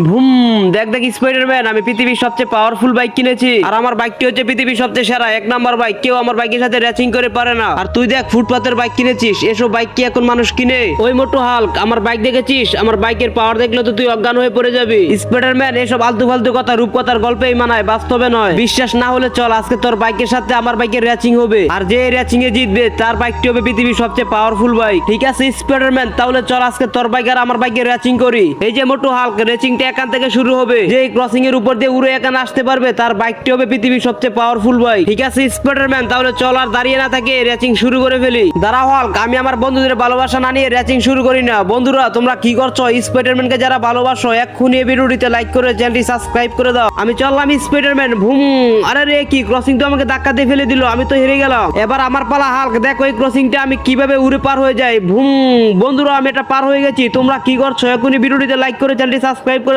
ভুম। দেখ দেখ স্পাইডারম্যান, আমি পৃথিবীর সবচেয়ে পাওয়ারফুল বাইক কিনেছি, আর আমার বাইকটি হচ্ছে পৃথিবীর সবচেয়ে সেরা 1 নাম্বার বাইক। কেউ আমার বাইকের সাথে রেসিং করে পারে না। আর তুই দেখ ফুটপাতের বাইক কিনেছিস, এসব বাইক কি এখন মানুষ কিনে? ওই মোটু হাল্ক, আমার বাইক দেখেছিস? আমার বাইকের পাওয়ার দেখলে তো তুই অজ্ঞান হয়ে পড়ে যাবি। স্পাইডারম্যান, এসব আলতু ফালতু কথা রূপকথার গল্পেই মানায়, বাস্তবে নয়। বিশ্বাস না হলে চল, আজকে তোর বাইকের সাথে আমার বাইকের রেসিং হবে, আর যে রেসিং এ জিতবে তার বাইকটি হবে পৃথিবীর সবচেয়ে পাওয়ারফুল বাইক। ঠিক আছে স্পাইডারম্যান, তাহলে চল আজকে তোর বাইক আর আমার বাইকের রেসিং করি। এই যে মোটু হাল্ক, রেসিংটা এখান থেকে শুরু হবে। যে ক্রসিং এর উপর দিয়ে উড়ে এখানে আসতে পারবে তার বাইকটি হবে পৃথিবীর সবচেয়ে পাওয়ারফুল বাইক। ঠিক আছে স্পাইডারম্যান, তাহলে চল আর দাঁড়িয়ে না থাকে রেসিং শুরু করে ফেলি। দাঁড়াও হাল্ক, আমি আমার বন্ধুদের ভালোবাসা না নিয়ে রেসিং শুরু করি না। বন্ধুরা তোমরা কি করছো? স্পাইডারম্যানকে যারা ভালোবাসো এক্ষুনি এই ভিডিওটিতে লাইক করে চ্যানেলটি সাবস্ক্রাইব করে দাও। আমি চললাম স্পাইডারম্যান, ভুম। আরে রে, কি ক্রসিং তো আমাকে ধাক্কা দিয়ে ফেলে দিল, আমি তো হেরে গেলাম। এবার আমার পালা হাল্ক, দেখো এই ক্রসিংটা আমি কিভাবে উড়ে পার হয়ে যাই। ভুম। বন্ধুরা আমি এটা পার হয়ে গেছি। তোমরা কি করছো? এখনই ভিডিওটিতে লাইক করে চ্যানেলটি সাবস্ক্রাইব করে দাও।